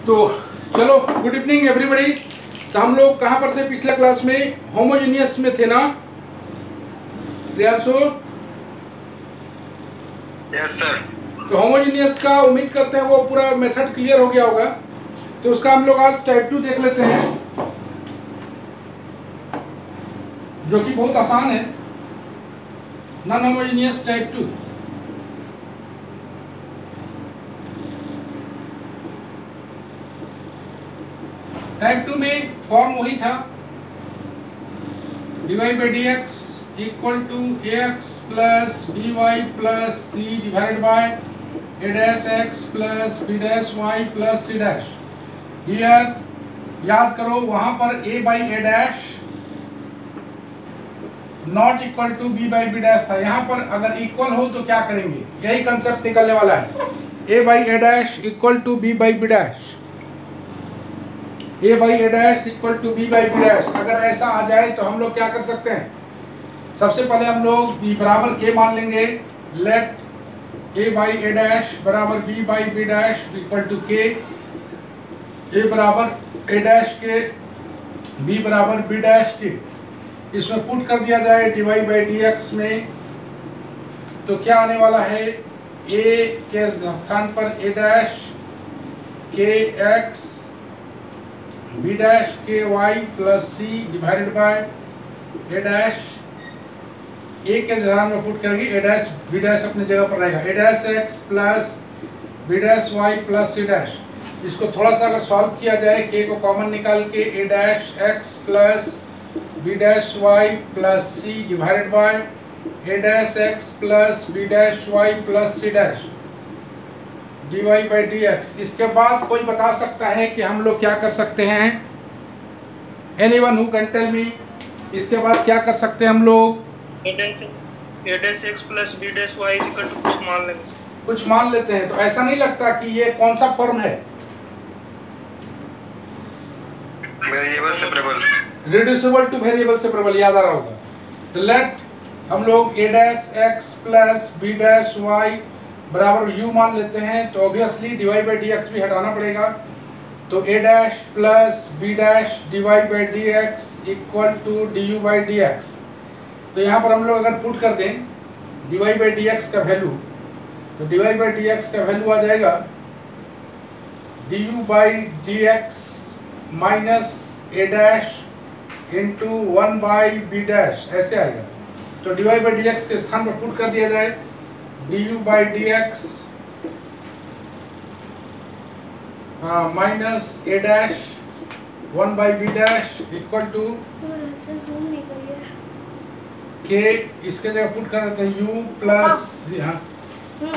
तो चलो, good evening everybody. तो हम लोग कहाँ पर थे पिछले क्लास में? होमोजेनियस में थे ना प्रियांशु? Yes sir. तो होमोजेनियस का उम्मीद करते हैं वो पूरा मेथड क्लियर हो गया होगा। तो उसका हम लोग आज टाइप 2 देख लेते हैं, जो कि बहुत आसान है। Non homogeneous type 2। टाइप 2 में फॉर्म वही था, dy by dx equal to ax plus by plus c divided by a dash x plus b dash y plus c dash. Here याद करो, वहां पर a by a dash not equal to b by b dash था। यहाँ पर अगर equal हो तो क्या करेंगे, यही कंसेप्ट निकलने वाला है। a by a dash equal to b by b dash, a by a dash equal to b by b dash. अगर ऐसा आ जाए तो हम लोग क्या कर सकते हैं? सबसे पहले हम लोग b बराबर k मान लेंगे। Let a by a dash बराबर b by b dash equal to k। a बराबर a डैश के, b बराबर b डैश के, इसमें पुट कर दिया जाए dy by dx में। तो क्या आने वाला है? a के स्थान पर a dash k x b dash के y plus c divided by a dash, a के स्थान में पुट करेंगे a डैश b डैश अपनी जगह पर रहेगा, a dash x plus b dash y plus c dash. इसको थोड़ा सा अगर सॉल्व किया जाए, k को कॉमन निकाल के a dash x plus b dash y plus c divided by a dash x plus b dash y plus c dash dy by dx। इसके बाद कोई बता सकता है कि हम लोग क्या कर सकते हैं? Anyone who can tell me, इसके बाद क्या कर सकते हैं हम लोग? a dash x plus b dash y equal to कुछ मान लेंगे। कुछ मान लेते हैं। तो ऐसा नहीं लगता कि ये कौन सा फॉर्म है? Variable separable, reducible to variable separable, याद आ रहा होगा। तो लेट हम लोग a dash x plus b dash y बराबर u मान लेते हैं। तो ऑब्वियसली dy by dx भी हटाना पड़ेगा। तो a dash plus b dash dy by dx equal to du by dx। तो यहाँ पर हम लोग अगर पुट कर दें dy by dx का वैल्यू, तो dy by dx का वैल्यू आ जाएगा du by dx minus a dash into 1 by b dash, ऐसे आएगा। तो dy by dx के स्थान पर पुट कर दिया जाए du by dx minus a dash 1 by b dash equal to k, इसके जगह पुट कर देते हैं u प्लस,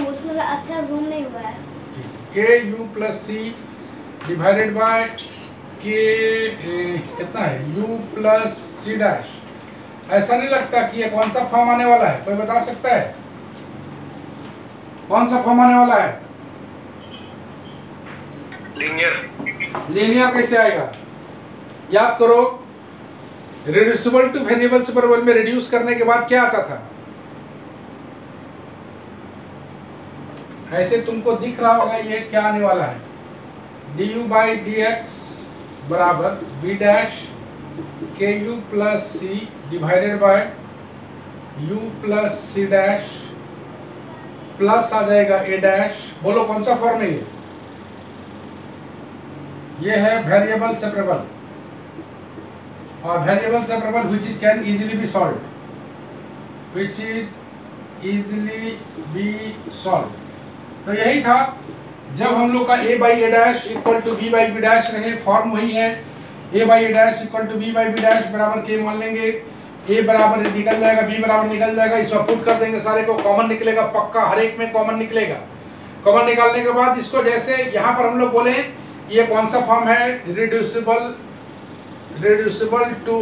उसमें अच्छा जूम नहीं हुआ है, k u plus c divided bye k कितना है u प्लस c डैश। ऐसा नहीं लगता कि ये कौन सा फॉर्म आने वाला है? कोई बता सकता है कौन सा फॉर्म आने वाला है? लीनियर। लीनियर कैसे आएगा? याद करो, रिड्यूसिबल टू वेरिएबल सेपरेबल में रिड्यूस करने के बाद क्या आता था? ऐसे तुमको दिख रहा होगा ये क्या आने वाला है? du by dx बराबर b डैश के u plus c divided by u plus c dash plus आ जाएगा a डैश। बोलो कौन सा फॉर्म है ये है वेरिएबल सेपरेबल, और variable separable which is can easily B solve, which is easily B solve. तो यही था जब हम लोग का a by a dash equal to b by b dash रहे, फॉर्म वही है। a by a dash equal to b by b dash बराबर k मान लेंगे, a बराबर निकल जाएगा, b बराबर निकल जाएगा, इसमें पुट कर देंगे, सारे को कॉमन निकलेगा, पक्का हर एक में कॉमन निकलेगा। कॉमन निकालने के बाद इसको जैसे यहाँ पर हम लोग बोले ये कौन सा फॉर्म है? Reducible to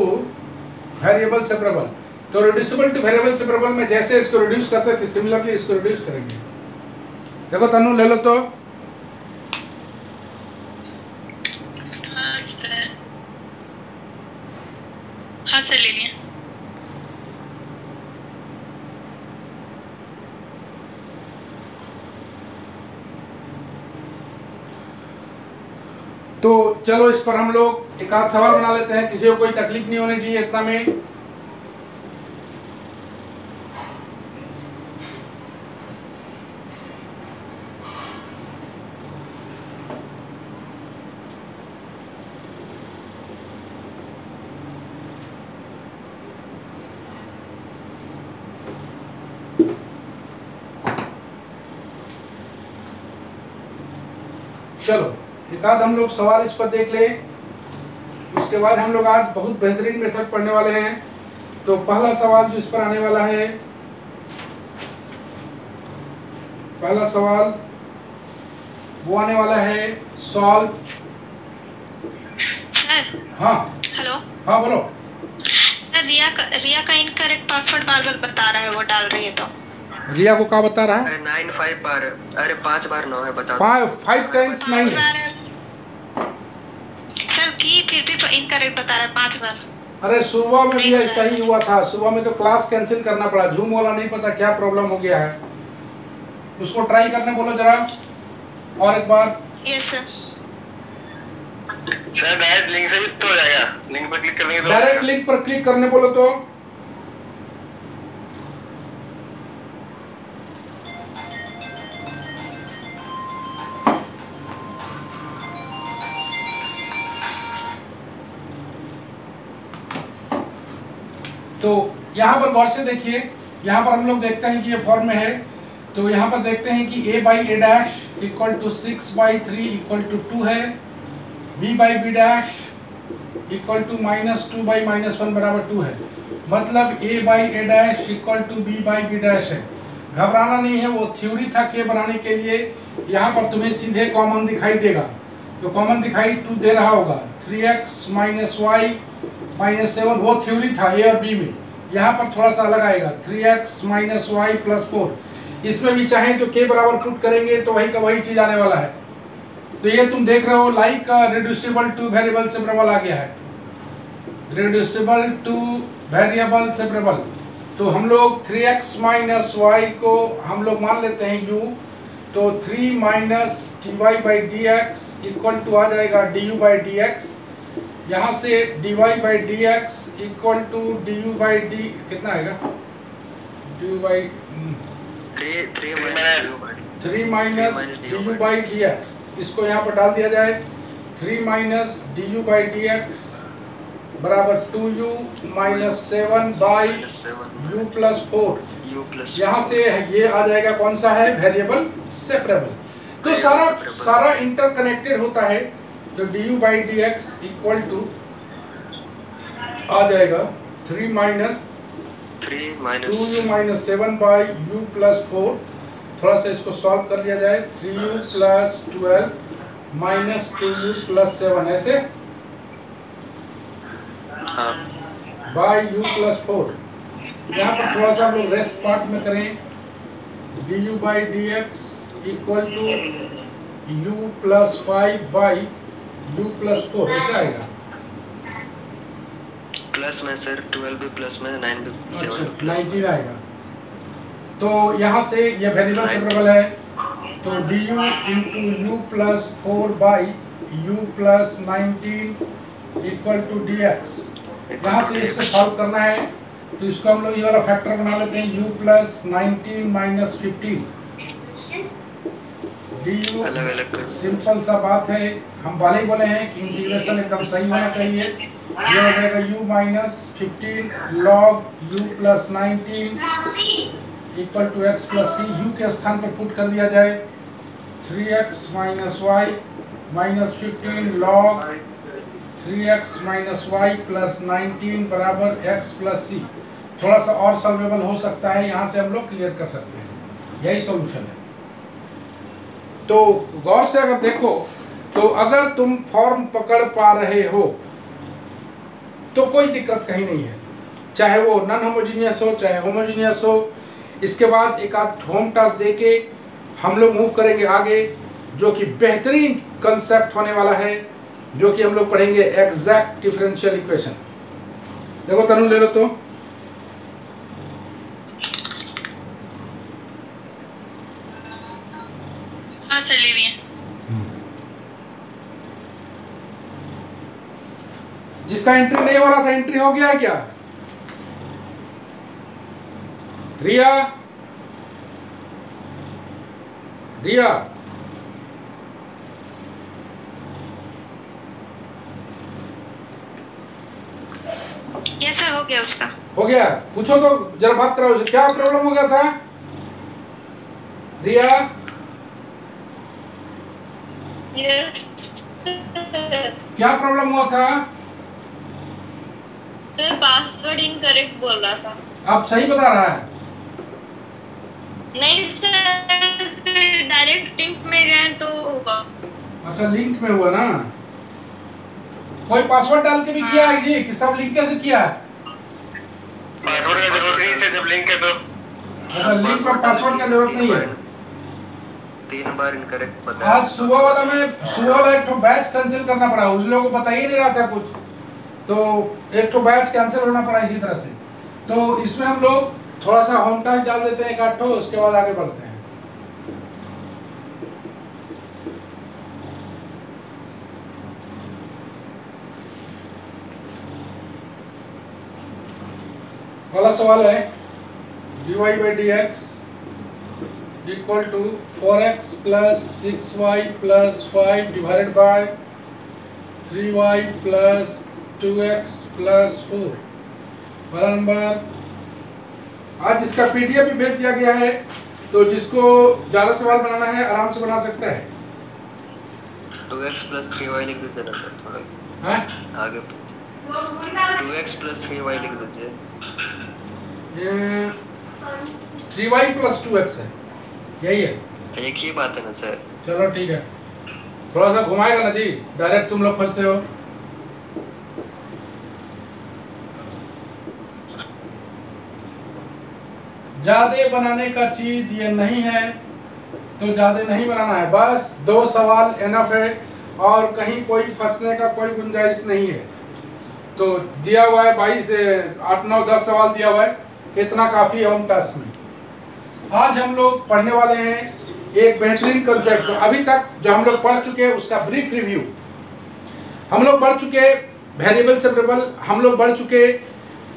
variable separable. तो रिड्यूसिबल टू वेरिएबल सेपरेबल में जैसे इसको रिड्यूस करते थे, सिमिलरली इसको रिड्यूस करेंगे। देखो तनु ले लो तो, हाँ सर ले लिया। तो चलो इस पर हम लोग एक आध सवाल बना लेते हैं, किसी को कोई तकलीफ नहीं होनी चाहिए इतना में। चलो एक आध हम लोग सवाल इस पर देख लें, उसके बाद हम लोग आज बहुत बेहतरीन मेथड पढ़ने वाले हैं। तो पहला सवाल जो इस पर आने वाला है, पहला सवाल वो आने वाला है सॉल्व। सर हाँ हेलो हाँ बोलो। सर, रिया का इनकरेक्ट पासवर्ड बार बार बता रहा है, वो डाल रही है तो। रिया को क्या बता रहा है? 9 बार, अरे 5 बार 9 है, बता 5 टाइम्स 9 है। सर की फिर भी तो इनकरेक्ट बता रहा है 5 बार। अरे सुबह में भी ऐसा ही हुआ था, सुबह में तो क्लास कैंसिल करना पड़ा, जूम वाला नहीं पता क्या प्रॉब्लम हो गया है। उसको ट्राई करने बोलो जरा और एक बार। Yes sir. Sir direct link से भी तो हो जाएगा, लिंक पर क्लिक करने के बाद डायरेक्ट लिंक पर क्लिक करने बोलो तो। तो यहाँ पर गौर से देखिए, यहाँ पर हम लोग देखते हैं कि ये फॉर्म में है। तो यहाँ पर देखते हैं कि a by a dash equal to 6/3 equal to 2 है, b by b dash equal to -2/-1 बराबर 2 है। मतलब a by a dash equal to b by b dash है। घबराना नहीं है, वो थ्योरी था के बनाने के लिए। यहाँ पर तुम्हें सीधे कॉमन दिखाई देगा, तो कॉमन दिखाई 2 दे रहा होगा। 3x - y - 7 वो थ्योरी था a और b में। यहाँ पर थोड़ा सा अलग आएगा, 3x - y + 4। इसमें भी चाहें तो k बराबर पुट करेंगे तो वही का वही चीज आने वाला है। तो ये तुम देख रहे हो like reducible to variable separable आ गया है, रिड्यूसिबल टू वेरिएबल सेपरेबल। तो हम लोग 3x - y को हम लोग मान लेते हैं u, तो 3 - dy/dx इक्वल टू आ जाएगा du/dx। यहाँ से dy/dx इक्वल टू du/d कितना आएगा? थ्री माइनस du/dx, इसको यहाँ पर डाल दिया जाए। 3 - du/dx बराबर 2u - 7/u + 4। यहाँ से ये आ जाएगा कौन सा है? Variable separable. तो सारा इंटरकनेक्टेड होता है। तो du/dx इक्वल टू आ जाएगा 3 - 2u - 7/u + 4। थोड़ा सा इसको सॉल्व कर लिया जाए। 3u + 12 - 2u + 7 ऐसे बाई u + 4। यहाँ पर थोड़ा सा हम लोग रेस्ट पार्ट में करें। du/dx equal to u + 5/u + 4 ऐसा आएगा। प्लस में सर 12 भी प्लस में 9 भी 7 भी 19 आएगा। तो यहाँ से ये वेरिएबल सेपरेबल है। तो du × u + 4/u + 19 equal to dx। यहाँ से इसको सॉल्व करना है, तो इसको हम लोग ये वाला फैक्टर बना लेते हैं। u + 19 - 15 du। अलग अलग कर। सिंपल सा बात है, हम पहले ही बोले हैं कि इंटीग्रेशन एकदम सही होना चाहिए। ये हो जाएगा u - 15 log u + 19 equal to x + c। u के स्थान पर पुट कर दिया जाए। 3x - y - 15 log 3x - y + 19 बराबर x + c। थोड़ा सा और सॉल्वेबल हो सकता है, यहाँ से हम लोग क्लियर कर सकते हैं। यही सॉल्यूशन है। तो गौर से अगर देखो, तो अगर तुम फॉर्म पकड़ पा रहे हो तो कोई दिक्कत कहीं नहीं है, चाहे वो नॉन होमोजीनियस हो चाहे होमोजीनियस हो। इसके बाद एक आध होम टास्क दे के हम लोग मूव करेंगे आगे, जो कि बेहतरीन कंसेप्ट होने वाला है, जो कि हम लोग पढ़ेंगे एग्जैक्ट डिफरेंशियल इक्वेशन। देखो तनु ले लो तो। हाँ सर ले लिए। जिसका एंट्री नहीं हो रहा था एंट्री हो गया है क्या? रिया, रिया, यस सर, हो गया उसका। हो गया? पूछो तो जरा, बात कराओ उसे, क्या प्रॉब्लम हो गया था रिया? यस क्या प्रॉब्लम हुआ था? सर, पासवर्ड इनकरेक्ट बोल रहा था। अब सही बता रहा है? नहीं सर, डायरेक्ट लिंक में गए तो होगा। अच्छा, लिंक में हुआ ना? कोई पासवर्ड डाल के भी किया है जी कि सब लिंक कैसे किया है? पासवर्ड की जरूरत नहीं है जब लिंक है तो। अच्छा, लिंक में पासवर्ड की जरूरत नहीं है। 3 बार इनकरेक्ट बताया। आज सुबह वाला एक तो बैच कैंसिल करना पड़ा, उस लोगों को पता ही नहीं रहा था कुछ, तो एक तो बैच कैंसिल होना पड़ा इसी तरह से। तो इसमें हम लोग थोड़ा सा होम टास्क डाल देते हैं एक आठ, उसके बाद आगे बढ़ते हैं। पहला सवाल है dy by dx equal to 4x plus 6y plus 5 divided by 3y plus 2x plus 4। पहला नंबर। आज इसका पीडीएफ भी भेज दिया गया है, तो जिसको ज़्यादा सवाल बनाना है आराम से बना सकता है। 2x प्लस 3y लिख देते ना सर, थोड़ा हाँ, आगे 2x प्लस 3y लिख दीजिए। ये 3y प्लस 2x है, यही है। एक ही बात है ना सर? चलो ठीक है, थोड़ा सा घुमाएगा ना जी, डायरेक्ट तुम लोग फंसते हो। ज्यादा बनाने का चीज ये नहीं है, तो ज्यादा नहीं बनाना है, बस 2 सवाल एनफ है और कहीं कोई फंसने का कोई गुंजाइश नहीं है। तो दिया हुआ है 22 से 8 9 10 सवाल दिया हुआ है, इतना काफी है होम टास्क में। आज हम लोग पढ़ने वाले हैं एक बेहतरीन कंसेप्ट। अभी तक जो हम लोग पढ़ चुके हैं उसका ब्रीफ रिव्यू। हम लोग पढ़ चुके वेरिएबल सेपरेबल, हम लोग पढ़ चुके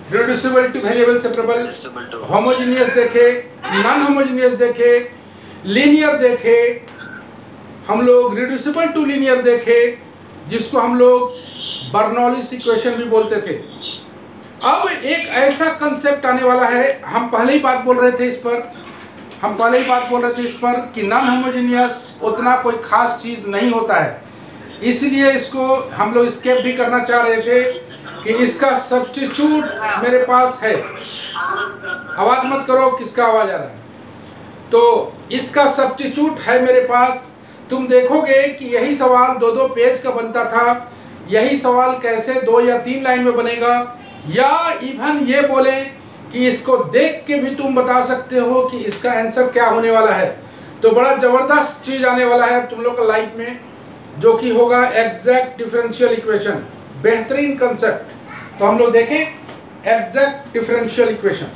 reducible to variable separable, homogeneous देखे, नॉन होमोजेनियस देखे, लीनियर देखे, हम लोग रिड्यूसिबल टू लीनियर देखे, जिसको हम लोग बर्नौलीज इक्वेशन भी बोलते थे। अब एक ऐसा कंसेप्ट आने वाला है, हम पहले ही बात बोल रहे थे इस पर, कि नॉन होमोजेनियस उतना कोई खास चीज़ नहीं होता है, इसलिए इसको हम लोग स्केप भी करना चाह रहे थे कि इसका सब्स्टिट्यूट मेरे पास है। आवाज़ मत करो, किसका आवाज़ आ रहा है? तो इसका सब्स्टिट्यूट है मेरे पास। तुम देखोगे कि यही सवाल 2-2 पेज का बनता था, यही सवाल कैसे 2 या 3 लाइन में बनेगा, या इवन ये बोले कि इसको देख के भी तुम बता सकते हो कि इसका आंसर क्या होने वाला है। तो बड़ा ज़बरदस्त चीज़ आने वाला है तुम लोग का लाइफ में, जो कि होगा एग्जैक्ट डिफरेंशियल इक्वेशन। बेहतरीन कंसेप्ट। तो हम लोग देखें एग्जैक्ट डिफरेंशियल इक्वेशन,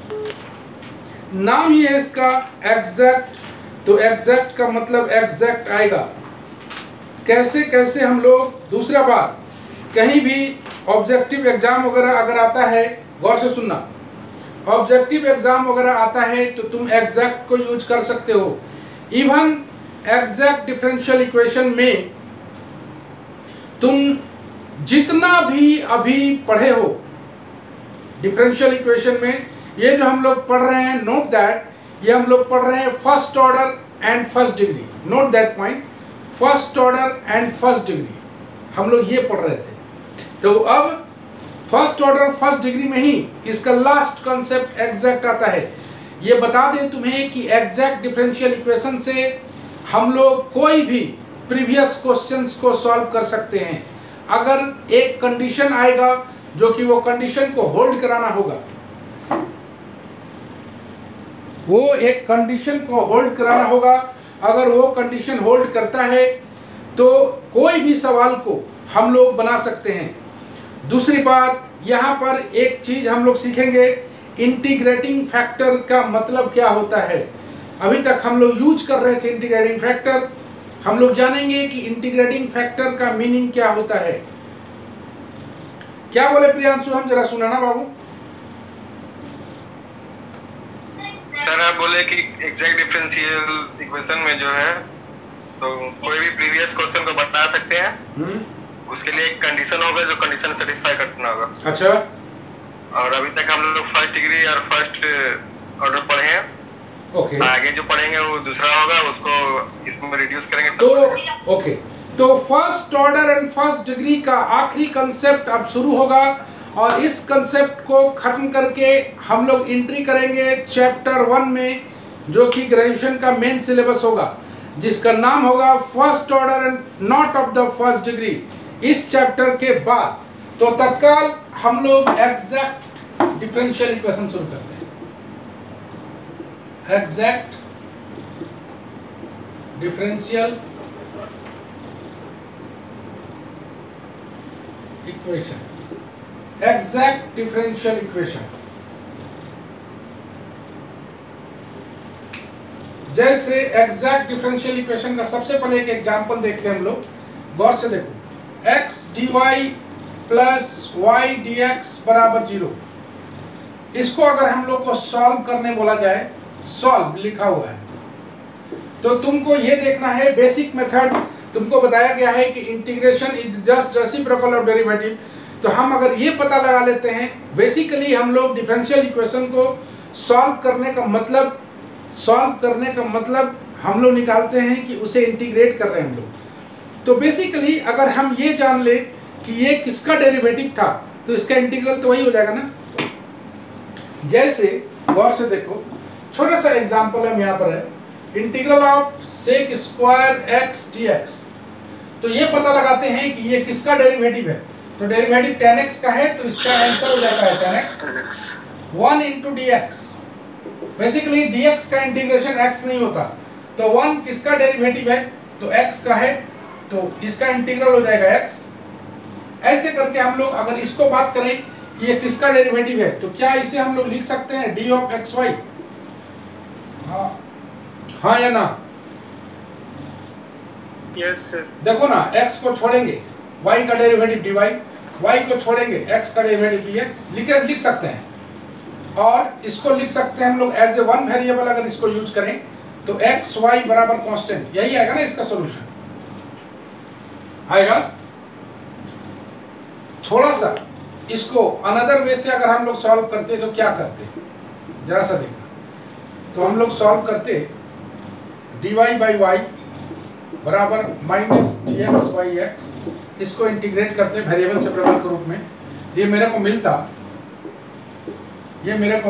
नाम ही है इसका एग्जैक्ट। तो एग्जैक्ट का मतलब एग्जैक्ट आएगा। कैसे कैसे हम लोग, दूसरा बात, कहीं भी ऑब्जेक्टिव एग्जाम वगैरह अगर आता है, गौर से सुनना, ऑब्जेक्टिव एग्जाम वगैरह आता है तो तुम एग्जैक्ट को यूज कर सकते हो। इवन एग्जैक्ट डिफरेंशियल इक्वेशन में तुम जितना भी अभी पढ़े हो डिफरेंशियल इक्वेशन में, ये जो हम लोग पढ़ रहे हैं, नोट दैट ये हम लोग पढ़ रहे हैं first order and first degree. Note that point, first order and first degree हम लोग ये पढ़ रहे थे। तो अब फर्स्ट ऑर्डर फर्स्ट डिग्री में ही इसका लास्ट कॉन्सेप्ट एग्जैक्ट आता है। ये बता दें तुम्हें कि एग्जैक्ट डिफरेंशियल इक्वेशन से हम लोग कोई भी प्रीवियस क्वेश्चंस को सॉल्व कर सकते हैं, अगर एक कंडीशन आएगा जो कि वो कंडीशन को होल्ड कराना होगा। वो एक कंडीशन को होल्ड कराना होगा, अगर वो कंडीशन होल्ड करता है तो कोई भी सवाल को हम लोग बना सकते हैं। दूसरी बात, यहाँ पर एक चीज हम लोग सीखेंगे, इंटीग्रेटिंग फैक्टर का मतलब क्या होता है। अभी तक हम लोग यूज कर रहे थे इंटीग्रेटिंग फैक्टर, हम लोग जानेंगे कि इंटीग्रेटिंग फैक्टर का मीनिंग क्या होता है। क्या बोले प्रियांशु, हम जरा सुना ना बाबू। सर आप बोले कि एग्जैक्ट डिफरेंशियल इक्वेशन में जो है तो कोई भी प्रीवियस क्वेश्चन को बता सकते हैं, उसके लिए एक कंडीशन होगा जो कंडीशन सेटिस्फाई करना होगा। अच्छा, और अभी तक हम लोग फर्स्ट डिग्री और फर्स्ट ऑर्डर पढ़े हैं। ओके, आगे जो पढ़ेंगे वो दूसरा होगा, उसको इसमें रिड्यूस करेंगे तो ओके, तो first order and first degree का आखिरी कंसेप्ट अब शुरू होगा और इस कंसेप्ट को खत्म करके हम लोग एंट्री करेंगे चैप्टर 1 में, जो कि ग्रेजुएशन का मेन सिलेबस होगा, जिसका नाम होगा first order and not of the first degree. इस चैप्टर के बाद तो तत्काल हम लोग एग्जैक्ट डिफरेंशियल इक्वेशन शुरू करते हैं। Exact differential equation, exact differential equation. जैसे एग्जैक्ट डिफरेंशियल इक्वेशन का सबसे पहले एक एग्जांपल देखते हैं हम लोग, गौर से देखो। x dy plus y d x बराबर 0, इसको अगर हम लोग को सॉल्व करने बोला जाए, सॉल्व लिखा हुआ है, तो तुमको ये देखना है बेसिक मेथड। तुमको बताया गया है कि integration is just reciprocal of derivative. तो हम अगर ये पता लगा लेते हैं, बेसिकली हम लोग डिफरेंशियल इक्वेशन को सॉल्व करने का मतलब हम लोग निकालते हैं कि उसे इंटीग्रेट कर रहे हैं हम लोग। तो बेसिकली अगर हम ये जान ले कि ये किसका डेरिवेटिव था, तो इसका इंटीग्रल तो वही हो जाएगा ना। जैसे गौर से देखो, छोटा सा एग्जांपल हम यहाँ पर है, integral of sec square x dx। तो ये पता लगाते हैं कि ये किसका डेरिवेटिव है, तो डेरिवेटिव tan x का है, तो इसका आंसर हो जाता है tan x 1 into dx। Basically dx का इंटीग्रेशन x नहीं होता, तो 1 किसका डेरिवेटिव है, तो x का है, तो इसका इंटीग्रल हो जाएगा x। ऐसे करके हम लोग अगर इसको बात करें कि ये किसका डेरिवेटिव है, तो क्या इसे हम लोग लिख सकते हैं d of xy? हाँ या ना? Yes sir. देखो ना, x को छोड़ेंगे y का डेरिवेटिव dy, y को छोड़ेंगे x का डेरिवेटिव dx, लिख सकते हैं। और इसको लिख सकते हैं हम लोग एज ए वन वेरिएबल, अगर इसको यूज करें तो x y बराबर कांस्टेंट, यही आएगा ना इसका सॉल्यूशन आएगा। थोड़ा सा इसको अनदर वे से अगर हम लोग सॉल्व करते तो क्या करते, जरा सा देखना। तो हम लोग सॉल्व करते dy बाई वाई बराबर माइनस dx बाई एक्स, इसको इंटीग्रेट करते वेरिएबल सेपरेबल के रूप में। ये मेरे को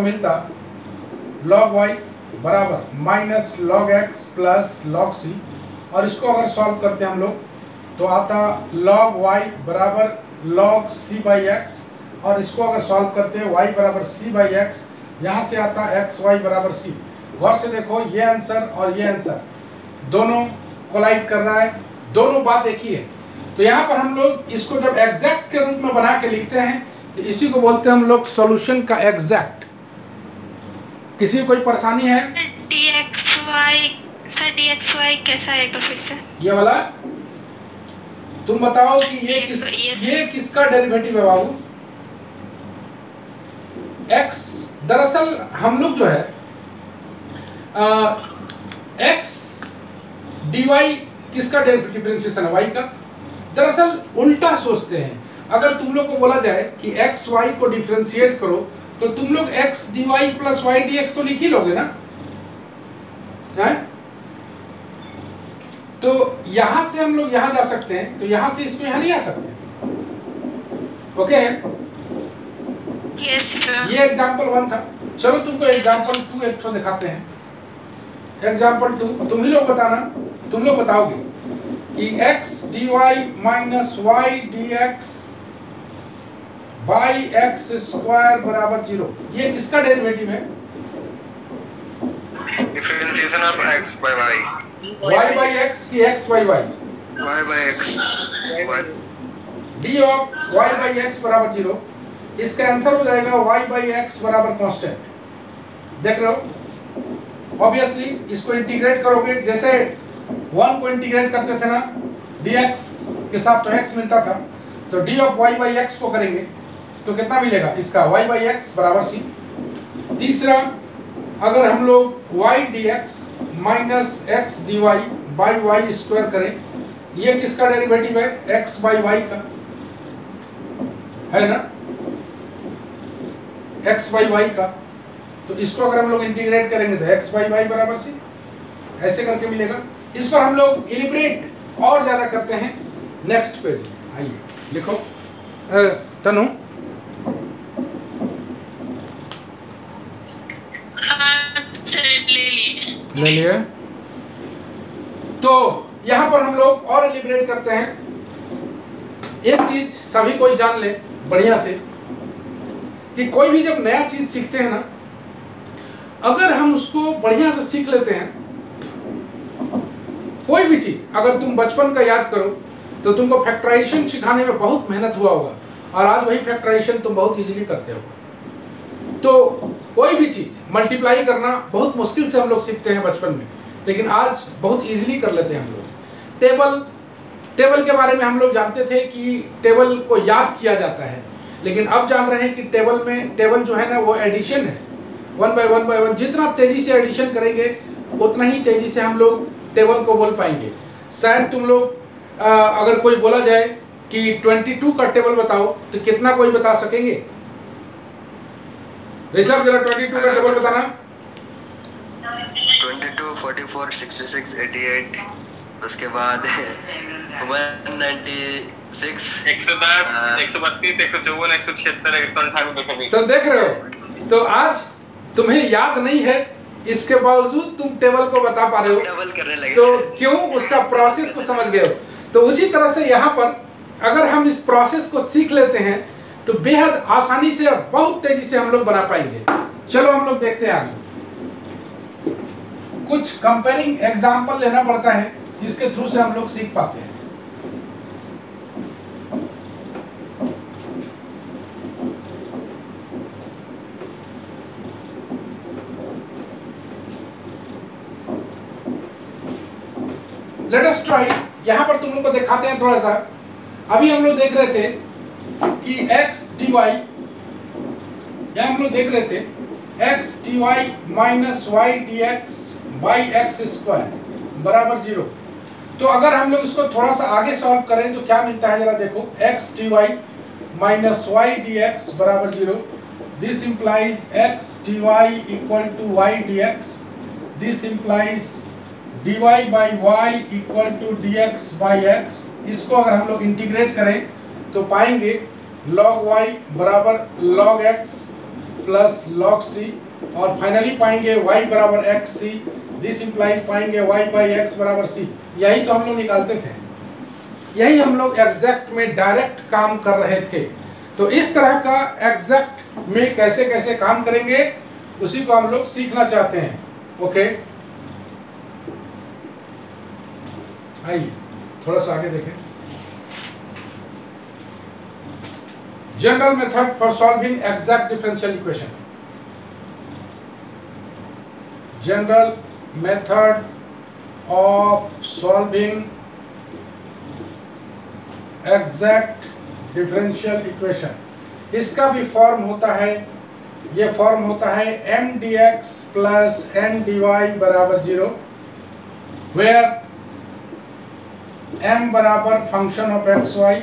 मिलता log y बराबर minus log x plus log c, और इसको अगर सॉल्व करते हम लोग तो आता log y बराबर log c बाई एक्स, और इसको अगर सॉल्व करते हैं y बराबर c बाई एक्स, यहाँ से आता x y बराबर c। गौर से देखो, ये आंसर और ये आंसर दोनों कोलाइड कर रहा है, दोनों बात एक ही है। तो यहाँ पर हम लोग इसको जब एग्जैक्ट के रूप में बना के लिखते हैं तो इसी को बोलते हैं हम लोग सॉल्यूशन का एग्जैक्ट। किसी को कोई परेशानी है? dxy कैसा आएगा फिर से? ये वाला तुम बताओ कि ये किसका डेरिवेटिव है बाबू? x। दरअसल हम लोग जो है x dy किसका डिफरेंशिएशन है? y का। दरअसल उल्टा सोचते हैं, अगर तुम लोग को बोला जाए कि x y को डिफरेंशिएट करो तो तुम लोग x dy plus y dx तो लिख ही लोगे ना, है? तो यहां से हम लोग यहां जा सकते हैं, तो यहां से इसको यहां नहीं आ सकते। ओके, ये एग्जांपल 1 था। चलो तुमको एग्जांपल 2 एक तो दिखाते हैं। एग्जांपल 2 तुम ही लोग बताना, तुम लोग बताओगे कि x dy minus y dx by x square बराबर 0, ये किसका डेरिवेटिव है? Differentiation of x by y, y by x की x by y, y by x, d of y by x बराबर 0। इसका आंसर हो जाएगा y बाई x बराबर कांस्टेंट। देख रहे हो, ऑब्वियसली इसको इंटीग्रेट करोगे, जैसे 1 को इंटीग्रेट करते थे ना dx के साथ, तो x मिलता था, तो d of y by x को करेंगे तो कितना मिलेगा इसका y बाई एक्स बराबर सी। तीसरा, अगर हम लोग y dx minus x d y by y square करें, ये किसका डेरिवेटिव है? x बाई वाई का है ना, x बाई वाई का। तो इसको अगर हम लोग इंटीग्रेट करेंगे तो x बाई वाई बराबर सी, ऐसे करके मिलेगा। इस पर हम लोग इलिब्रेट और ज्यादा करते हैं नेक्स्ट पेज में। आइए लिखो तनु। ले लिए। तो यहाँ पर हम लोग और इलिब्रेट करते हैं। एक चीज सभी कोई जान ले बढ़िया से कि कोई भी जब नया चीज सीखते हैं ना, अगर हम उसको बढ़िया से सीख लेते हैं, कोई भी चीज अगर तुम बचपन का याद करो तो तुमको फैक्टराइजेशन सिखाने में बहुत मेहनत हुआ होगा, और आज वही फैक्टराइजेशन तुम बहुत इजीली करते हो। तो कोई भी चीज मल्टीप्लाई करना बहुत मुश्किल से हम लोग सीखते हैं बचपन में, लेकिन आज बहुत इजीली कर लेते हैं हम लोग। टेबल के बारे में हम लोग जानते थे कि टेबल को याद किया जाता है, लेकिन अब जान रहे हैं कि टेबल जो है ना वो एडिशन है, 1 बाई 1 बाई 1। जितना तेजी से एडिशन करेंगे उतना ही तेजी से हम लोग टेबल को बोल पाएंगे। शायद तुम लोग अगर कोई बोला जाए कि 22 का टेबल बताओ तो कितना कोई बता सकेंगे? ऋषभ जरा 22 का टेबल बताना। 22, 44, 66, 88, उसके बाद 196, 110, 132, 154, 176, 198। तो देख रहे हो, तो आज तुम्हें याद नहीं है, इसके बावजूद तुम टेबल को बता पा रहे हो, डबल करने लगे। तो क्यों? उसका प्रोसेस को समझ गए हो। तो उसी तरह से यहाँ पर अगर हम इस प्रोसेस को सीख लेते हैं तो बेहद आसानी से और बहुत तेजी से हम लोग बना पाएंगे। चलो हम लोग देखते हैं आगे। कुछ कंपेयरिंग एग्जाम्पल लेना पड़ता है जिसके थ्रू से हम लोग सीख पाते हैं। Let us try. यहाँ पर तुम लोग को दिखाते हैं थोड़ा सा। अभी हम लोग देख रहे थे कि x dy, यहाँ हम लोग देख रहे थे x dy minus y dx by x square बराबर 0। तो अगर हम लोग इसको थोड़ा सा आगे सॉल्व करें तो क्या मिलता है, जरा देखो। x dy minus y dx बराबर 0। This implies x dy equal to y dx। This implies dy by y equal to dx by x। इसको अगर हम लोग इंटीग्रेट करें तो पाएंगे log y बराबर log x plus log c, और फाइनली पाएंगे y बराबर x c। दिस इंप्लाइज पाएंगे y बाई x बराबर c। यही तो हम लोग निकालते थे, यही हम लोग एग्जैक्ट में डायरेक्ट काम कर रहे थे। तो इस तरह का एग्जैक्ट में कैसे कैसे काम करेंगे उसी को हम लोग सीखना चाहते हैं। ओके, आइए थोड़ा सा आगे देखें। General method for solving exact differential equation. General method of solving exact differential equation. इसका भी फॉर्म होता है, ये फॉर्म होता है m dx plus n dy बराबर 0, वेयर m बराबर फंक्शन ऑफ एक्स वाई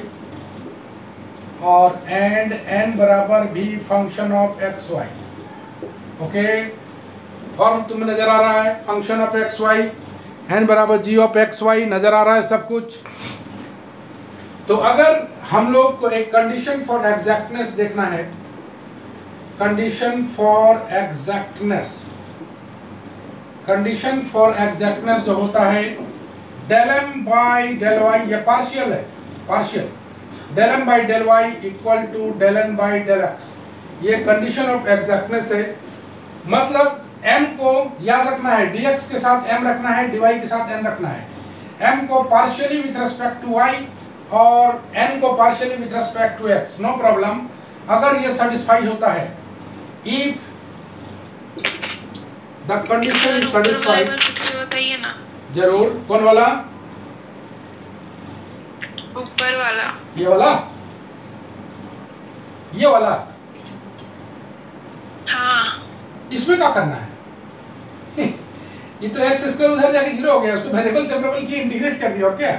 और एंड n बराबर भी function of x y. Okay, form तुम्हें नजर आ रहा है, function of x y, n बराबर g ऑफ एक्स वाई नजर आ रहा है सब कुछ। तो अगर हम लोग को एक कंडीशन फॉर एग्जैक्टनेस देखना है, condition for exactness, condition for exactness जो होता है del m by del y, ये पार्शियल है, partial, del m by del y equal to del n by del x, ये कंडीशन ऑफ एग्जैक्टनेस है। मतलब m को याद रखना है, dx के साथ m रखना है, dy के साथ n रखना है। m को partially with respect to y और n को partially with respect to x, no problem. अगर ये सेटिस्फाइड होता है, if the condition is satisfied, बताइए ना। जरूर। कौन वाला? ऊपर वाला, ये वाला, ये वाला हाँ इसमें क्या करना है? ये तो एक्स स्क्वायर उधर जाके 0 हो गया, उसको वेरिएबल सेपरेबल की इंटीग्रेट कर दिया और क्या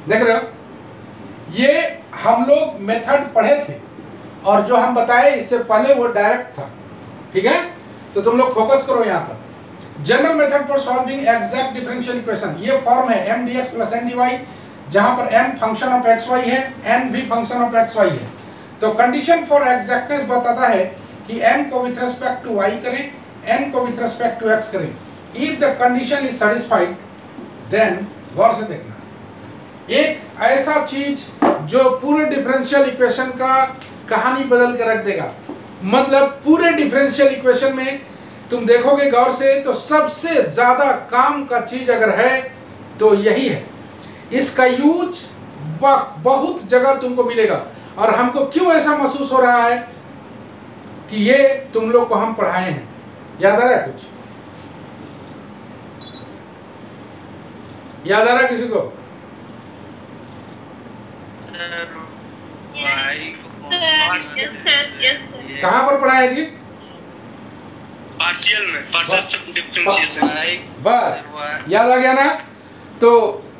देख रहे हो? ये हम लोग मेथड पढ़े थे और जो हम बताए इससे पहले वो डायरेक्ट था, ठीक है? तो तुम लोग फोकस करो यहाँ पर। General method for solving exact differential equation, ये फॉर्म है m dx plus n dy, जहां पर m function of x y है, n भी फंक्शन ऑफ x y है। तो कंडीशन फॉर एग्जैक्टनेस बताता है कि m को विथ रिस्पेक्ट टू y करें, n को विथ रिस्पेक्ट टू x करें। If the condition is satisfied then, गौर से देखना, एक ऐसा चीज जो पूरे डिफरेंशियल इक्वेशन का कहानी बदल के रख देगा। मतलब पूरे डिफरेंशियल इक्वेशन में तुम देखोगे गौर से तो सबसे ज्यादा काम का चीज अगर है तो यही है। इसका यूज बहुत जगह तुमको मिलेगा और हमको क्यों ऐसा महसूस हो रहा है कि ये तुम लोग को हम पढ़ाए हैं। याद आ रहा है? कुछ याद आ रहा है किसी को? यस सर कहाँ पर पढ़ाए जी? पार्शियल में, पार्शियल डिफरेंशिएशन। बस याद आ गया ना? तो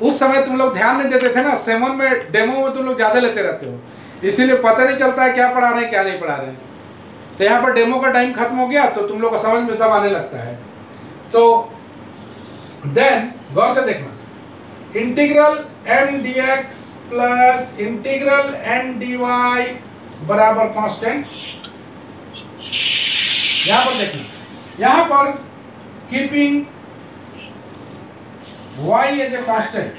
उस समय तुम लोग ध्यान नहीं देते थे ना, सेवन में डेमो में तुम लोग ज्यादा लेते रहते हो, इसीलिए पता नहीं चलता है क्या पढ़ा रहे हैं क्या नहीं पढ़ा रहे हैं। तो यहाँ पर डेमो का टाइम खत्म हो गया तो तुम लोग को समझ में सब आने लगता है। तो देन गौर से देखना, integral m dx plus integral n dy बराबर कांस्टेंट। यहां पर देखना, यहां पर keeping y as a constant,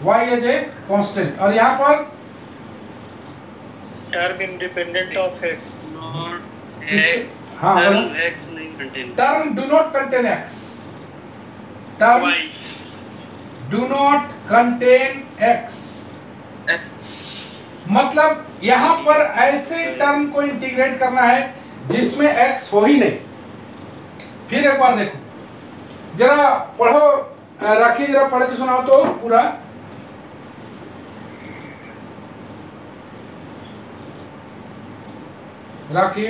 y as a constant, और यहां पर टर्म इंडिपेंडेंट ऑफ x, हाँ x नहीं contain, term do not contain x, term y do not contain x। मतलब यहां पर ऐसे टर्म को इंटीग्रेट करना है जिसमें x हो ही नहीं। फिर एक बार देखो, जरा पढ़ो, राखी जरा पढ़ के सुनाओ तो पूरा। राखी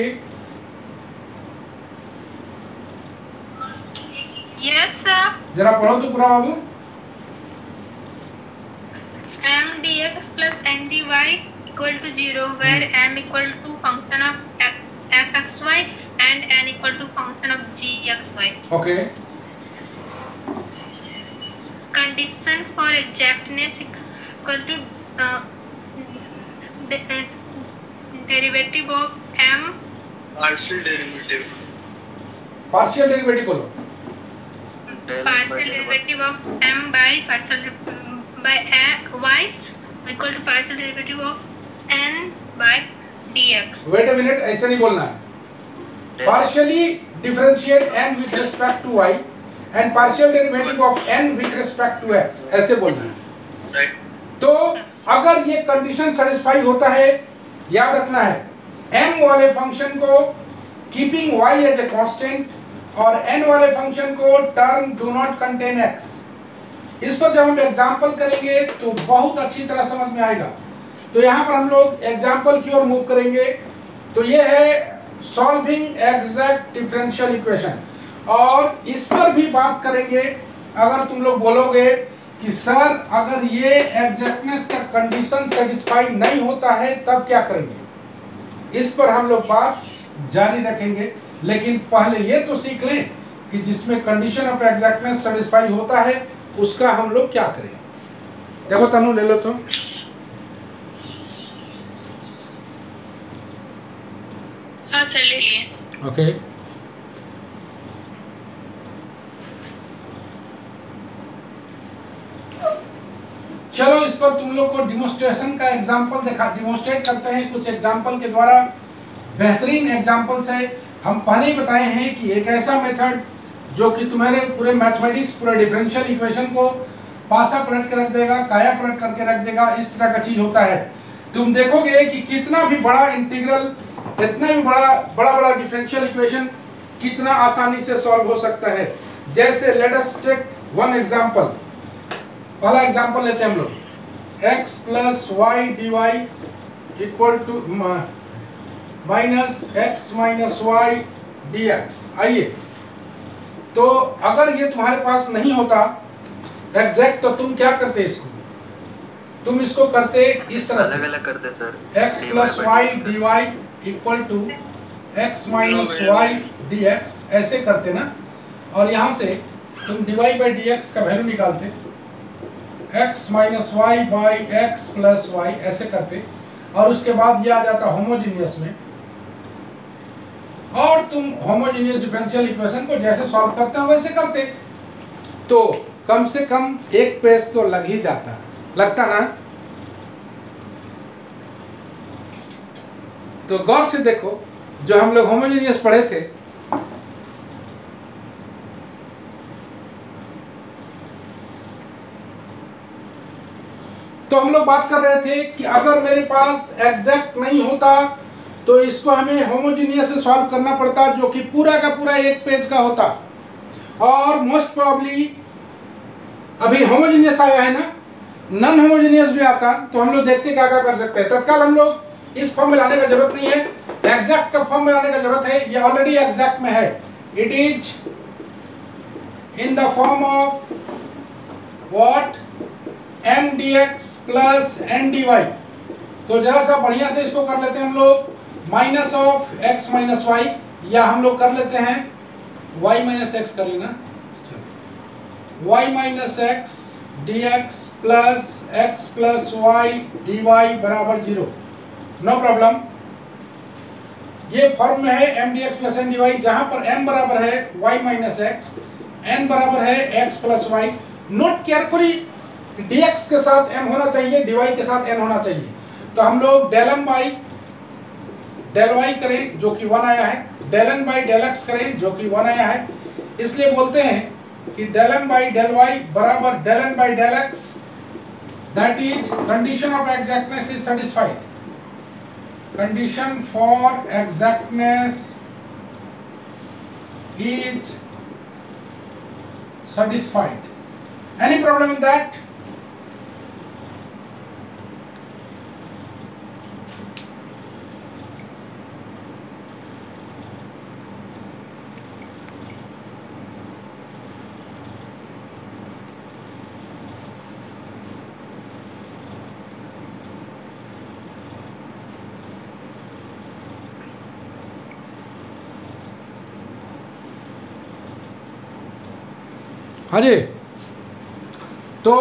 यस सर। जरा पढ़ो तो पूरा बाबू। m dx plus n dy equal to 0 where m equal to function of fxy and n equal to function of gxy. Okay, Condition for exactness equal to derivative of m partial derivative, partial derivative बोलो। partial derivative of m by partial by y equal to partial derivative of n by dx. Wait a minute, ऐसे नहीं बोलना है। Partially differentiate n with respect to y and partial derivative of n with respect to x, ऐसे बोलना है। Right. तो अगर ये कंडीशन सेटिस्फाई होता है, याद रखना है m वाले फंक्शन को keeping y as a constant और n वाले फंक्शन को term do not contain x। इस पर जब हम एग्जाम्पल करेंगे तो बहुत अच्छी तरह समझ में आएगा। तो यहाँ पर हम लोग एग्जाम्पल की ओर मूव करेंगे। तो ये है सॉल्विंग एग्जैक्ट डिफरेंशियल इक्वेशन, और इस पर भी बात करेंगे। अगर तुम लोग बोलोगे कि सर अगर ये एग्जैक्टनेस का कंडीशन सेटिस्फाई नहीं होता है तब क्या करेंगे, इस पर हम लोग बात जारी रखेंगे। लेकिन पहले ये तो सीख लें कि जिसमें कंडीशन ऑफ एग्जैक्टनेस सेटिस्फाई होता है उसका हम लोग क्या करें। देखो तनु ले लो तो। हाँ सर ले लिए। ओके, चलो इस पर तुम लोग को डिमोन्स्ट्रेशन का एग्जांपल डिमोन्स्ट्रेट करते हैं कुछ एग्जांपल के द्वारा। बेहतरीन एग्जांपल से हम पहले ही बताए हैं कि एक ऐसा मेथड जो कि तुम्हारे पूरे मैथमेटिक्स, पूरे डिफरेंशियल इक्वेशन को पासा पलट के रख देगा, काया पलट करके रख देगा, इस तरह का चीज होता है। तुम देखोगे कि कितना भी बड़ा इंटीग्रल, इतना भी बड़ा डिफरेंशियल इक्वेशन कितना आसानी से सॉल्व हो सकता है। जैसे let us take one example, पहला एग्जांपल लेते हैं हम लोग, x plus y d y equal to minus x minus y d x. आइए, तो अगर ये तुम्हारे पास नहीं होता एग्जैक्ट तो तुम क्या करते इसको, तुम इसको करते इस तरह से, अलग करते sir, x plus y d y equal to x minus y d x, ऐसे करते ना, और यहाँ से तुम d y by d x का वैल्यू निकालते, x minus y by x plus y, ऐसे करते, और उसके बाद ये आ जाता होमोजीनियस में, और तुम होमोजीनियस डिफरेंशियल इक्वेशन को जैसे सॉल्व करते हो वैसे करते, तो कम से कम एक पेज तो लग ही जाता, लगता ना। तो गौर से देखो, जो हम लोग होमोजीनियस पढ़े थे, तो हम लोग बात कर रहे थे कि अगर मेरे पास एग्जैक्ट नहीं होता तो इसको हमें होमोजीनियस से सॉल्व करना पड़ता, जो कि पूरा का पूरा एक पेज का होता, और मोस्ट प्रोबेबली अभी होमोजीनियस आया है ना, नॉन होमोजीनियस भी आता, तो हम लोग देखते क्या क्या कर सकते हैं। तत्काल हम लोग इस फॉर्म में लाने का जरूरत नहीं है, एग्जैक्ट का फॉर्म में लाने का जरूरत है, ये ऑलरेडी एग्जैक्ट में है, it is in the form of what, m d x plus n d y. तो जरा सा बढ़िया से इसको कर लेते हैं हम लोग, minus of x minus y, या हम लोग कर लेते हैं वाई माइनस एक्स कर लेना, y minus x d x plus x plus y d y बराबर 0, नो प्रॉब्लम। ये फॉर्म में है m d x plus n d y, जहां पर m बराबर है y माइनस एक्स, n बराबर है x plus y. Note carefully, dx के साथ m होना चाहिए, dy के साथ n होना चाहिए। तो हम लोग del m by del y करें जो कि 1 आया है, del n by del x करें जो कि 1 आया है, इसलिए बोलते हैं कि del m by del y बराबर del n by del x, that is condition of exactness is satisfied, condition for exactness is satisfied. Any problem in that? हाँ जी, तो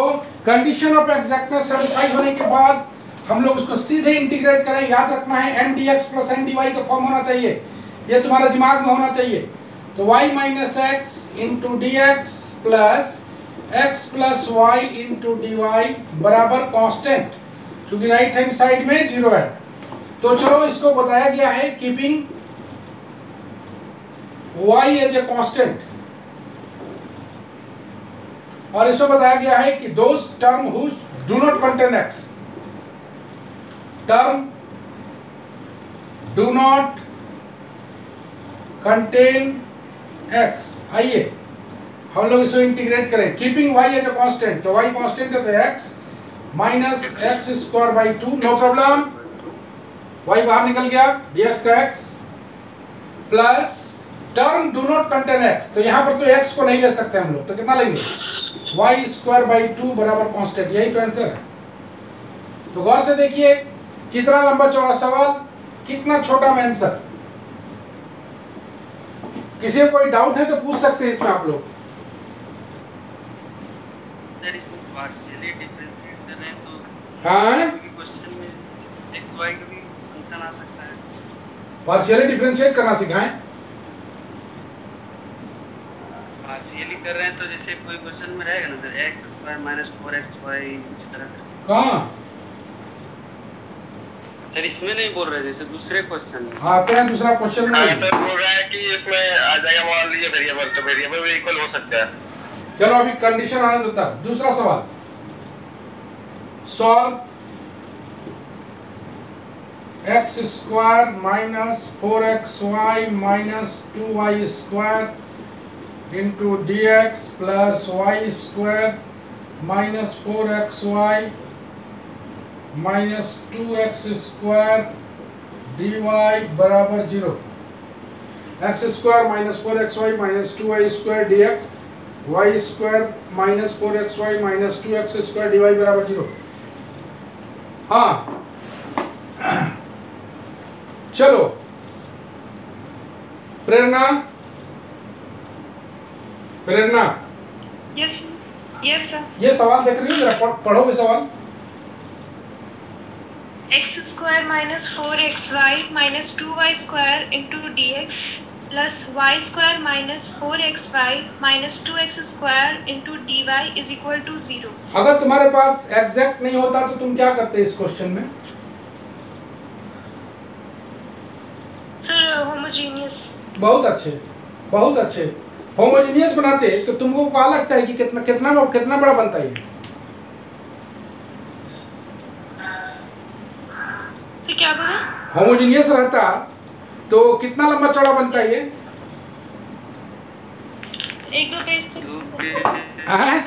कंडीशन ऑफ एग्जैक्टनेस सेटिस्फाई होने के बाद हम लोग उसको सीधे इंटीग्रेट करें। याद रखना है m d x plus n d y का फॉर्म होना चाहिए, ये तुम्हारे दिमाग में होना चाहिए। तो y minus x into d x plus x plus y into d y बराबर कॉन्स्टेंट, क्योंकि राइट हैंड साइड में 0 है। तो चलो, इसको बताया गया है keeping y as a constant, और इसको बताया गया है कि those term whose do not contain x, term do not contain x। आइए हम लोग इसको इंटीग्रेट करें, keeping y as a constant, तो y कांस्टेंट है तो x minus x square by 2, no problem, y बाहर निकल गया, dx का x plus term do not contain x, तो यहां पर तो x को नहीं ले सकते हम लोग, तो कितना लेंगे y स्क्वायर बाई 2 बराबर कांस्टेंट, यही तो आंसर है। तो गौर से देखिए कितना लंबा चौड़ा सवाल, कितना छोटा में आंसर। किसी को कोई डाउट है तो पूछ सकते हैं इसमें आप लोग। सर इसमें पार्शियली डिफरेंशिएट कर रहे हैं तो हाँ, क्वेश्चन में एक्स वाई का भी फंक्शन आ सकता है, पार्शियली डिफरेंशिएट करना सिखाएं। पार्शियली कर रहे हैं तो जैसे कोई क्वेश्चन में रहेगा ना sir x square minus 4xy इस तरह का। कहाँ सर इसमें नहीं बोल रहे, जैसे दूसरे क्वेश्चन में आते हैं, दूसरा क्वेश्चन में सर बोल रहा है कि इसमें आ जाएगा मान लीजिए वेरिएबल, तो वेरिएबल भी इक्वल हो सकता है। चलो अभी कंडीशन आने देता। दूसरा सवाल, solve x square minus 4xy minus 2y square into d x plus y square minus 4xy minus 2x² dy बराबर 0। x² minus 4xy minus 2y² dx y² minus 4xy minus 2x² dy बराबर 0। हाँ चलो Prerna, Prerna yes yes sir. ये सवाल देख रही हो जरा, पढ़ोगे सवाल। x² minus 4xy minus 2y² into dx plus y² minus 4xy minus 2x² into dy is equal to 0। अगर तुम्हारे पास एग्जैक्ट नहीं होता तो तुम क्या करते इस क्वेश्चन में? Sir homogeneous. बहुत अच्छे, बहुत अच्छे। होमोजेनियस बनाते तो तुमको क्या लगता है कि कितना कितना कितना बड़ा बनता है? सर क्या बोला? होमोजेनियस रहता तो कितना लंबा चौड़ा बनता है ये? एक दो पेज हैं?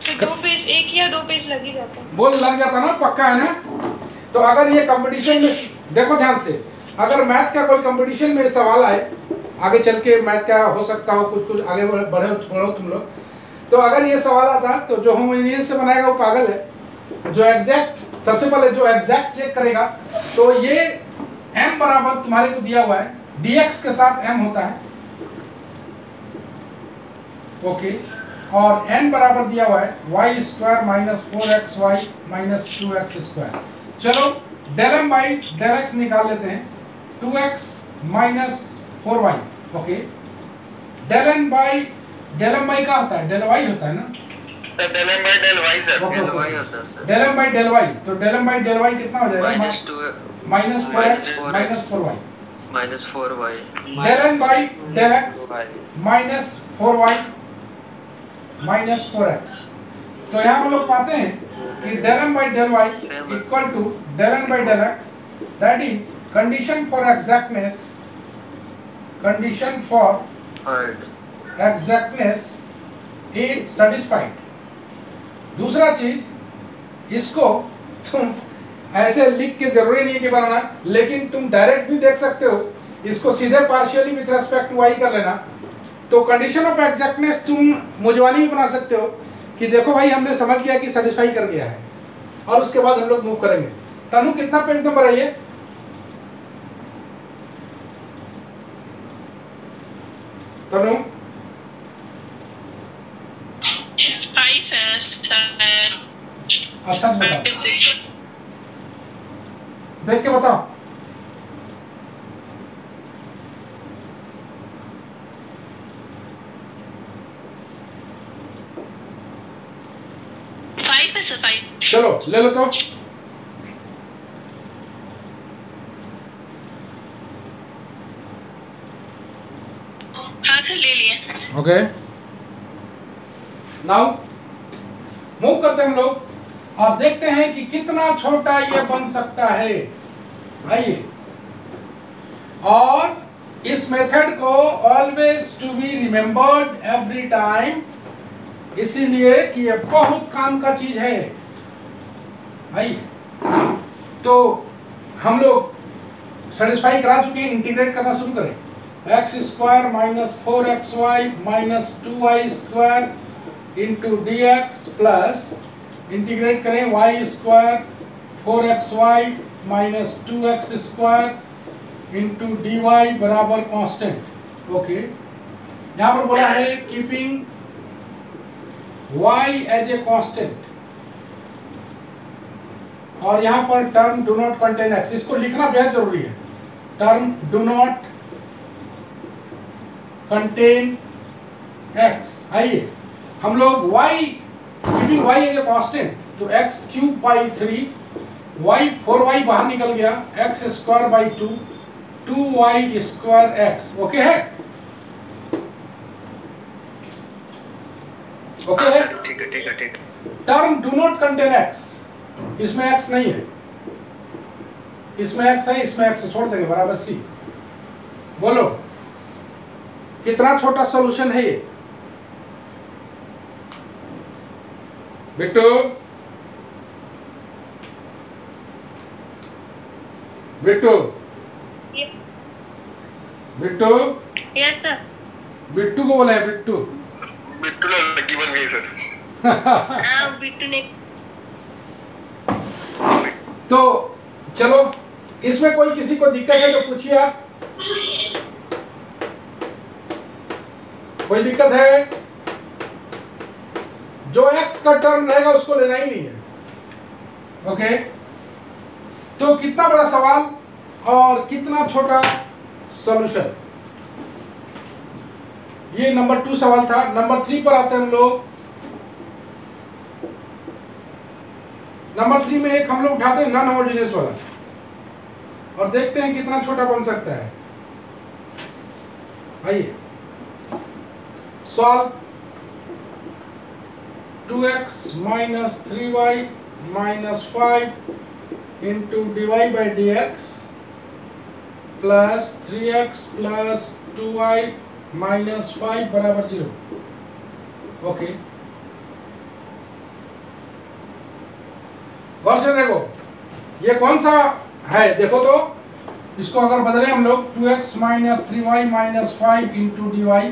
तो दो पेज, एक या दो पेज लग ही जाता है। बोल लग जाता ना, पक्का है ना? तो अगर ये कंपटीशन में देखो ध्यान से, अगर मैथ का कोई कंपटीशन में सवाल आए, आगे चल के मैथ का हो सकता हो कुछ कुछ आगे बढ़ो तुम लोग, तो अगर ये सवाल आता तो जो होमोजेनियस से बनाएगा वो पागल है। जो एग्जैक्ट, सबसे पहले जो एग्जैक्ट चेक करेगा, तो ये m बराबर तुम्हारे को दिया हुआ है dx के साथ m होता है, ओके, और n बराबर दिया हुआ है y² minus 4xy minus 2x²। चलो del m by del x निकाल लेते हैं, 2x minus 4y, okay. Del n by del m by क्या होता है? डेल y होता है ना? Del m by del y sir. Del y होता है sir. Del m by del y, तो del m by del y कितना हो जाएगा? Minus 2 minus 4x minus 4y। Minus 4y del n by del x minus 4y minus 4x। तो यहाँ हम लोग पाते हैं कि del m by del y equal to del n by del x, that is condition for exactness, condition for exactness is satisfied. दूसरा चीज, इसको तुम ऐसे लिख के जरूरी नहीं कि बनाना, लेकिन तुम डायरेक्ट भी देख सकते हो, इसको सीधे partially with respect to y कर लेना। तो कंडीशन ऑफ एग्जैक्टनेस तुम मुजवानी भी बना सकते हो कि देखो भाई हमने समझ गया कि सेटिस्फाई कर गया है, और उसके बाद हम लोग मूव करेंगे। तनु कितना पेज नंबर है ये? तनु 5 है। अच्छा से बताओ, देख के बताओ। चलो ले लो तो। हाँ सर ले लिए। ओके, नाउ मूव करते हैं हम लोग और देखते हैं कि कितना छोटा ये बन सकता है। आइए, और इस मेथड को always to be remembered every time, इसीलिए कि ये बहुत काम का चीज है। आइए, तो हम लोग सेटिस्फाई करा चुके हैं, इंटीग्रेट करना शुरू करें। x² minus 4xy minus 2y² into dx plus integrate करें y² 4xy minus 2x² into dy बराबर कांस्टेंट। ओके, यहाँ पर बोला है keeping y as a constant, और यहाँ पर term do not contain x, इसको लिखना बेहद जरूरी है। Term do not contain x। आइए, हम लोग y keeping y as a constant, तो x³ बाई 3, y 4y बाहर निकल गया, x² by 2, 2y² x। Okay है? ओके है? ठीक है ठीक है ठीक है। Term do not contain x, इसमें x नहीं है, इसमें x है, इसमें x है, छोड़ देंगे, बराबर c। बोलो कितना छोटा सॉल्यूशन है ये? Bittu Bittu Bittu yes sir. बिट्टू को बोला है बिट्टू। बिट्टू लड़की बन गई सर। हाँ बिट्टू ने। तो चलो, इसमें कोई किसी को दिक्कत है तो पूछिए आप। कोई दिक्कत है? जो x का टर्म रहेगा उसको लेना ही नहीं है। ओके, तो कितना बड़ा सवाल और कितना छोटा सॉल्यूशन, ये नंबर 2 सवाल था। नंबर 3 पर आते हैं हम लोग। नंबर 3 में एक हम लोग उठाते हैं नॉन होमोजेनियस वाला और देखते हैं कितना छोटा बन सकता है। आइए solve. 2x minus 3y minus 5 into dy by dx plus 3x plus 2y minus 5 बराबर 0। ओके, गौर से देखो ये कौन सा है, देखो तो इसको अगर बदलें हम लोग 2x minus 3y minus 5 into d y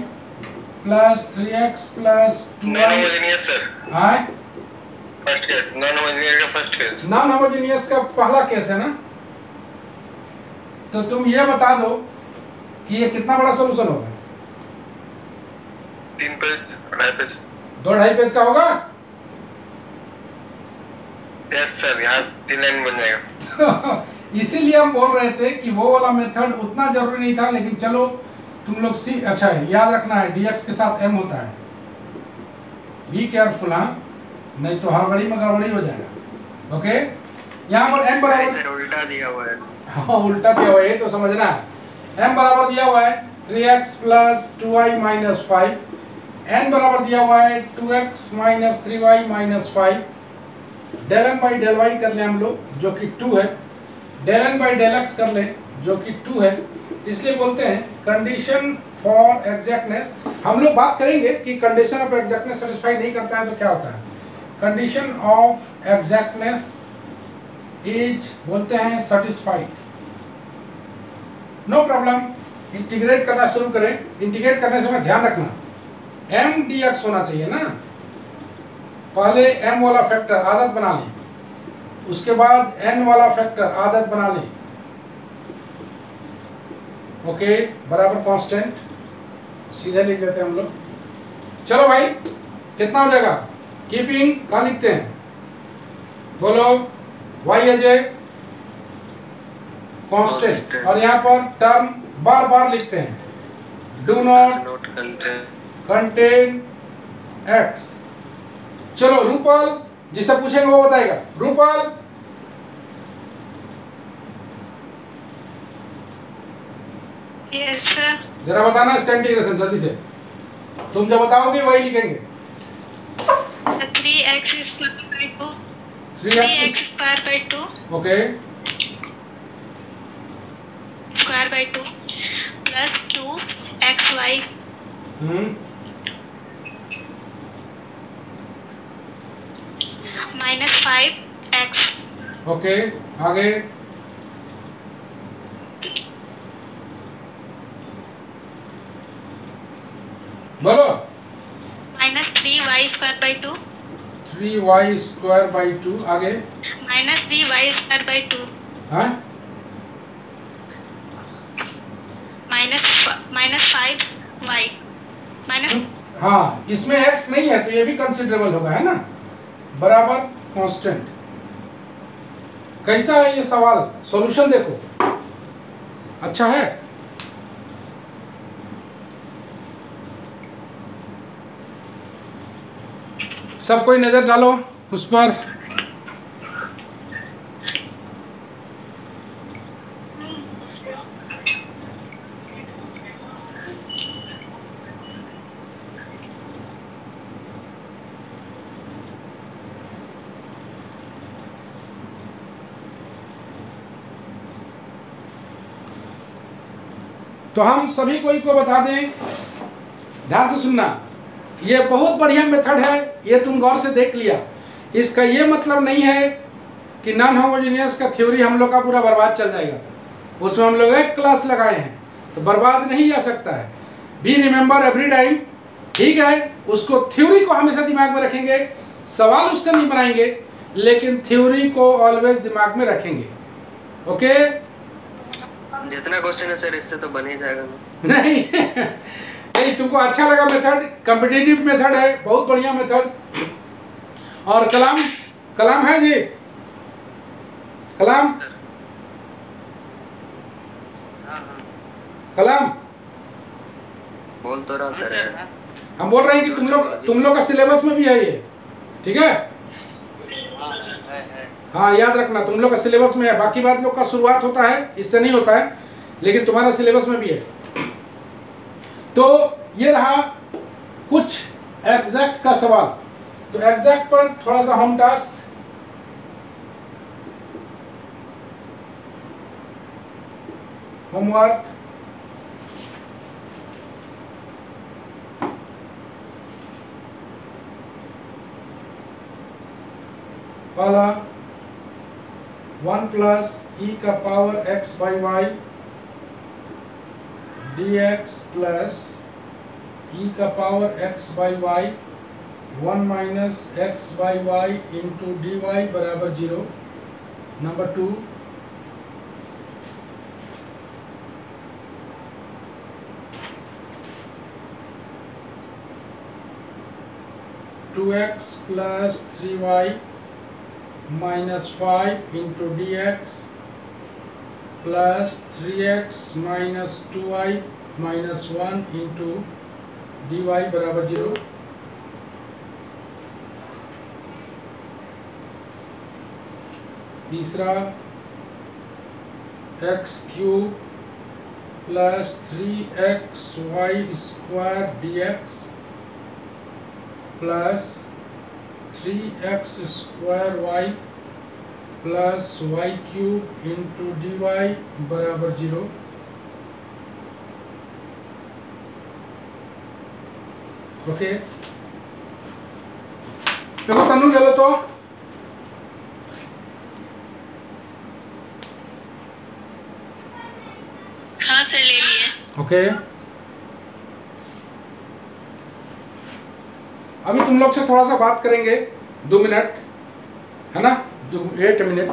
plus 3x plus 2y। Non homogeneous sir. हाँ, फर्स्ट केस नॉन होमोजेनियस का फर्स्ट केस। नॉन होमोजेनियस का पहला केस है ना। तो तुम ये बता दो कि ये कितना बड़ा सॉल्यूशन होगा? 3 पेज 2.5 पेज 2.5 पेज का होगा। यस सर, यहाँ 3 लाइन बन जाएगा। इसीलिए हम बोल रहे थे कि वो वाला मेथड उतना जरूरी नहीं था, लेकिन चलो तुम लोग अच्छा है, याद रखना है dx के साथ m होता है। बी केयरफुल, हाँ, नहीं तो हड़बड़ी में गड़बड़ी हो जाएगा। ओके, यहाँ पर m बराबर सर उल्टा दिया हुआ है। हाँ उल्टा दिया हुआ है, तो समझना है। m बराबर दिया हुआ है 3x plus 2y minus 5, n बराबर दिया हुआ है 2x minus 3y minus 5। Del m by del y कर लें हम लोग जो कि 2 है, del n by del x कर लें जो कि 2 है। इसलिए बोलते हैं कंडीशन फॉर एग्जैक्टनेस। हम लोग बात करेंगे कि कंडीशन ऑफ एग्जैक्टनेस सेटिस्फाई नहीं करता है तो क्या होता है। कंडीशन ऑफ एग्जैक्टनेस इज बोलते हैं सेटिस्फाइड। नो प्रॉब्लम, इंटीग्रेट करना शुरू करें। इंटीग्रेट करने से मैं ध्यान रखना m dx होना चाहिए ना। पहले m वाला फैक्टर आदत बना लें, उसके बाद n वाला फैक्टर आदत बना लें। ओके, बराबर कांस्टेंट सीधे लिख देते हैं हम लोग। चलो भाई, कितना हो जाएगा? कीपिंग क्या लिखते हैं, बोलो। y एज ए कांस्टेंट और यहाँ पर टर्म बार बार लिखते हैं। Do not contain x। चलो रूपल, जिसे पूछेंगे वो बताएगा। Rupal, yes sir. जरा बताना इसका इंटीग्रेशन जल्दी से। तुम जो बताओगे वही लिखेंगे। 3x square by 2 3x square by 2 okay square by 2 plus 2xy minus 5x। Okay, आगे बोलो। Minus 3y square by 2 3y square by 2। आगे माइनस 3y स्क्वायर बाई 2 हाँ माइनस 5y माइनस। हाँ, इसमें x नहीं है तो ये भी कंसिडरेबल होगा, है ना, बराबर कांस्टेंट। कैसा है ये सवाल? सॉल्यूशन देखो, अच्छा है। सब कोई नजर डालो उस पर। तो हम सभी कोई को बता दें, ध्यान से सुनना, ये बहुत बढ़िया मेथड है। ये तुम गौर से देख लिया, इसका ये मतलब नहीं है कि नॉन होमोजीनियस का थ्योरी हम लोग का पूरा बर्बाद चल जाएगा। उसमें हम लोग एक क्लास लगाए हैं तो बर्बाद नहीं जा सकता है। बी रिमेंबर एवरी टाइम, ठीक है। उसको थ्योरी को हमेशा दिमाग में रखेंगे, सवाल उससे नहीं बनाएंगे, लेकिन थ्योरी को ऑलवेज दिमाग में रखेंगे। ओके, जितना क्वेश्चन है सर इससे तो बन ही जाएगा ना। नहीं नहीं, तुमको अच्छा लगा मेथड, कॉम्पिटिटिव मेथड है, बहुत बढ़िया मेथड। और कलाम है जी, कलाम कलाम बोल तो रहा सर है। हम बोल रहे हैं कि तुम लोग का सिलेबस में भी है ये, ठीक है। हाँ याद रखना, तुम लोग का सिलेबस में है। बाकी बात लोग का शुरुआत होता है, इससे नहीं होता है, लेकिन तुम्हारा सिलेबस में भी है। तो ये रहा कुछ एग्जैक्ट का सवाल। तो एग्जैक्ट पर थोड़ा सा होम टास्क, होमवर्क। वाला 1 प्लस e का power x by y dx plus e का power x by y 1 minus x by y into d y बराबर 0। Number 2, two x plus 3y minus 5 into d x plus 3x minus 2y minus 1 into d y बराबर 0। तीसरा, x cube plus 3xy square d x plus 3x square y plus y cube into d y बराबर 0। Okay, देखो तनु ले लो तो। हाँ sir, ले लिए। Okay, अभी तुम लोग से थोड़ा सा बात करेंगे, 2 मिनट है ना, 8 मिनट।